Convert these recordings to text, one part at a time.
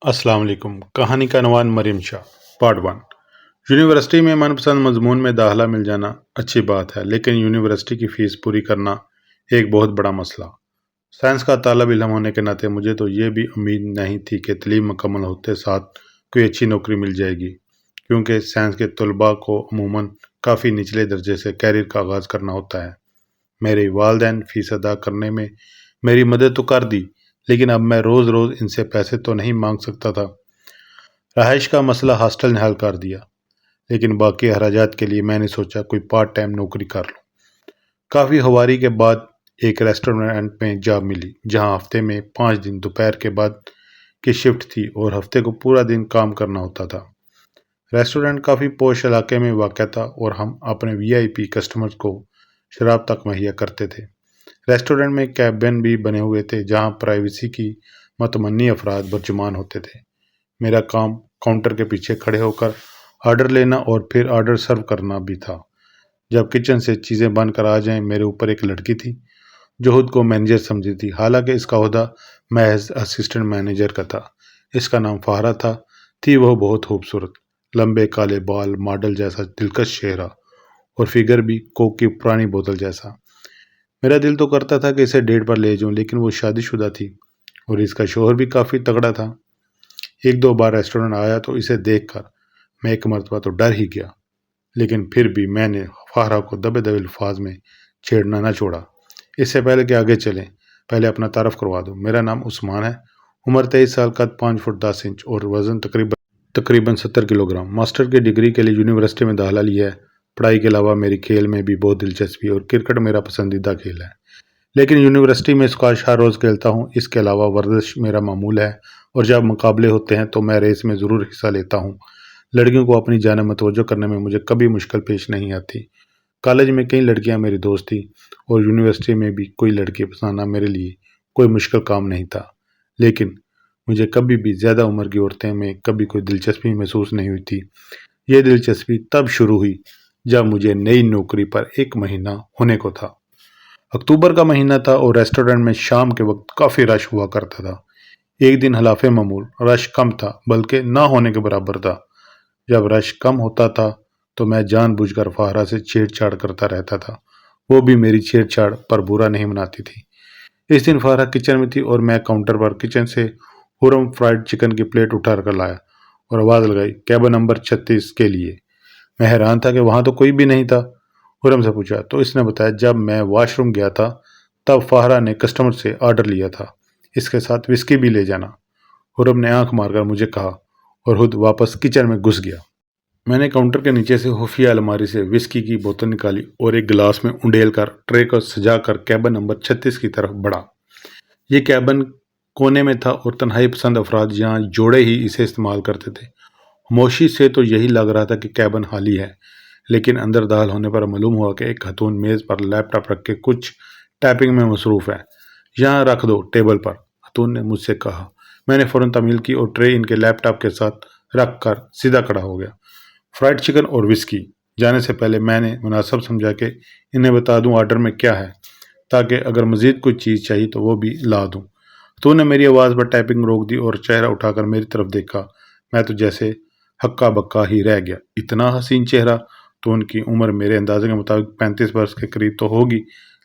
अस्सलाम वालेकुम। कहानी का عنوان मरीम शाह पार्ट 1। यूनिवर्सिटी में मनपसंद मजमून में दाखिला मिल जाना अच्छी बात है, लेकिन यूनिवर्सिटी की फ़ीस पूरी करना एक बहुत बड़ा मसला। साइंस का तालिब इल्म होने के नाते मुझे तो ये भी उम्मीद नहीं थी कि तलीम मुकम्मल होते साथ कोई अच्छी नौकरी मिल जाएगी, क्योंकि साइंस के तलबा को अमूमन काफ़ी निचले दर्जे से कैरियर का आगाज़ करना होता है। मेरे वालिदैन फ़ीस अदा करने में मेरी मदद तो कर दी, लेकिन अब मैं रोज़ रोज़ इनसे पैसे तो नहीं मांग सकता था। रहाइश का मसला हॉस्टल ने हल कर दिया, लेकिन बाकी अखराजात के लिए मैंने सोचा कोई पार्ट टाइम नौकरी कर लूँ। काफ़ी हवारी के बाद एक रेस्टोरेंट में जॉब मिली, जहाँ हफ्ते में 5 दिन दोपहर के बाद की शिफ्ट थी और हफ्ते को पूरा दिन काम करना होता था। रेस्टोरेंट काफ़ी पोश इलाके में वाक़ था और हम अपने वीआईपी कस्टमर्स को शराब तक मुहैया करते थे। रेस्टोरेंट में कैबिन भी बने हुए थे, जहाँ प्राइवेसी की मतमन्नी अफराद बरजुमान होते थे। मेरा काम काउंटर के पीछे खड़े होकर ऑर्डर लेना और फिर ऑर्डर सर्व करना भी था। जब किचन से चीज़ें बनकर आ जाएं, मेरे ऊपर एक लड़की थी जो खुद को मैनेजर समझती थी, हालांकि इसका ओहदा महज असिस्टेंट मैनेजर का था। इसका नाम फाहरा था। थी वह बहुत खूबसूरत, लंबे काले बाल, मॉडल जैसा दिलकश चेहरा और फिगर भी कोक की पुरानी बोतल जैसा। मेरा दिल तो करता था कि इसे डेट पर ले जाऊं, लेकिन वो शादीशुदा थी और इसका शोहर भी काफ़ी तगड़ा था। एक दो बार रेस्टोरेंट आया तो इसे देखकर मैं एक मरतबा तो डर ही गया, लेकिन फिर भी मैंने फाहरा को दबे दबे अल्फाज में छेड़ना न छोड़ा। इससे पहले कि आगे चलें, पहले अपना तारफ़ करवा दूं। मेरा नाम उस्मान है, उम्र 23 साल, कद 5 फुट 10 इंच और वज़न तकरीबन 70 किलोग्राम। मास्टर की डिग्री के लिए यूनिवर्सिटी में दाखिला लिया है। पढ़ाई के अलावा मेरी खेल में भी बहुत दिलचस्पी है और क्रिकेट मेरा पसंदीदा खेल है, लेकिन यूनिवर्सिटी में स्क्वाश हर रोज़ खेलता हूँ। इसके अलावा वर्जिश मेरा मामूल है और जब मुकाबले होते हैं तो मैं रेस में ज़रूर हिस्सा लेता हूँ। लड़कियों को अपनी जानिब मतवज्जो करने में मुझे कभी मुश्किल पेश नहीं आती। कॉलेज में कई लड़कियाँ मेरी दोस्त थी और यूनिवर्सिटी में भी कोई लड़की पसंदना मेरे लिए कोई मुश्किल काम नहीं था, लेकिन मुझे कभी भी ज़्यादा उम्र की औरतें में कभी कोई दिलचस्पी महसूस नहीं हुई थी। ये दिलचस्पी तब शुरू हुई जब मुझे नई नौकरी पर 1 महीना होने को था। अक्टूबर का महीना था और रेस्टोरेंट में शाम के वक्त काफ़ी रश हुआ करता था। एक दिन खिलाफ मामूल रश कम था, बल्कि ना होने के बराबर था। जब रश कम होता था तो मैं जानबूझकर फाहरा से छेड़छाड़ करता रहता था। वो भी मेरी छेड़छाड़ पर बुरा नहीं मनाती थी। इस दिन फाहरा किचन में थी और मैं काउंटर पर किचन से हुरम फ्राइड चिकन की प्लेट उठा कर लाया और आवाज़ लगाई, कैबिन नंबर 36 के लिए। मैं हैरान था कि वहाँ तो कोई भी नहीं था। खुरम से पूछा तो इसने बताया, जब मैं वॉशरूम गया था तब फाहरा ने कस्टमर से ऑर्डर लिया था, इसके साथ विस्की भी ले जाना। खुरम ने आंख मारकर मुझे कहा और खुद वापस किचन में घुस गया। मैंने काउंटर के नीचे से खुफिया अलमारी से विस्की की बोतल निकाली और एक गिलास में उंडेल कर ट्रे को सजाकर कैबिन नंबर 36 की तरफ बढ़ा। ये कैबिन कोने में था और तन्हाई पसंद अफराद यहाँ जोड़े ही इसे इस्तेमाल करते थे। खामोशी से तो यही लग रहा था कि कैबिन खाली है, लेकिन अंदर दाखिल होने पर मालूम हुआ कि एक खतून मेज़ पर लैपटॉप रख के कुछ टाइपिंग में मसरूफ़ है। यहाँ रख दो टेबल पर, खतून ने मुझसे कहा। मैंने फ़ौरन तमील की और ट्रे इनके लैपटॉप के साथ रख कर सीधा खड़ा हो गया। फ्राइड चिकन और विस्की। जाने से पहले मैंने मुनासिब समझा कि इन्हें बता दूं ऑर्डर में क्या है, ताकि अगर मज़ीद कोई चीज़ चाहिए तो वो भी ला दूं। खतून ने मेरी आवाज़ पर टाइपिंग रोक दी और चेहरा उठाकर मेरी तरफ देखा। मैं तो जैसे हक्का बक्का ही रह गया। इतना हसीन चेहरा। तो उनकी उम्र मेरे अंदाजे के मुताबिक 35 वर्ष के करीब तो होगी,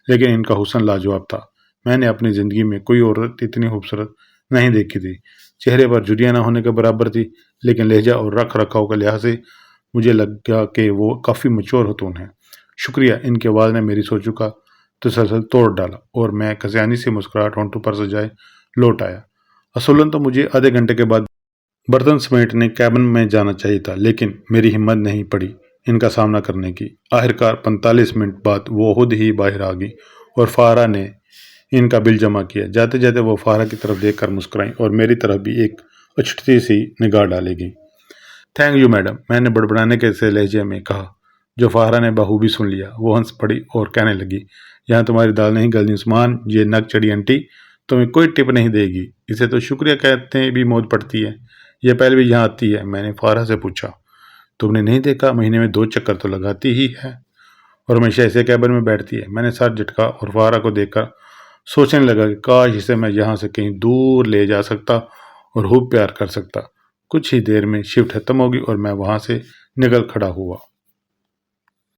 लेकिन इनका हुस्न लाजवाब था। मैंने अपनी ज़िंदगी में कोई औरत इतनी खूबसूरत नहीं देखी थी। चेहरे पर झुर्रियाँ न होने के बराबर थी, लेकिन लहजा और रख रखाव के लिहाज से मुझे लगा कि वो काफ़ी मच्योर खतून है। शुक्रिया, इनकी आवाज़ ने मेरी सोचों का तसलसल तोड़ डाला और मैं कसियानी से मुस्कुराहट होंठों पर सजाए लौट आया। असूलन तो मुझे आधे घंटे के बाद बर्तन समेटने कैबिन में जाना चाहिए था, लेकिन मेरी हिम्मत नहीं पड़ी इनका सामना करने की। आखिरकार 45 मिनट बाद वो खुद ही बाहर आ गई और फाहरा ने इनका बिल जमा किया। जाते जाते वो फाहरा की तरफ देखकर मुस्कुराई और मेरी तरफ भी एक अछूती सी निगाह डालेगी। थैंक यू मैडम, मैंने बड़बड़ाने के से लहजे में कहा, जो फाहरा ने बखूबी सुन लिया। वो हंस पड़ी और कहने लगी, यहाँ तुम्हारी दाल नहीं गलनी उस्मान, ये नक चढ़ी आंटी तुम्हें कोई टिप नहीं देगी। इसे तो शुक्रिया कहते भी मौत पड़ती है। यह पहले भी यहाँ आती है? मैंने फाहरा से पूछा। तुमने नहीं देखा, महीने में 2 चक्कर तो लगाती ही है और हमेशा ऐसे कैबिन में बैठती है। मैंने सर झटका और फाहरा को देखकर सोचने लगा कि काश इसे मैं यहाँ से कहीं दूर ले जा सकता اور خوب پیار کر سکتا۔ کچھ ہی دیر میں شفٹ ختم ہوگی اور میں وہاں سے نکل کھڑا ہوا۔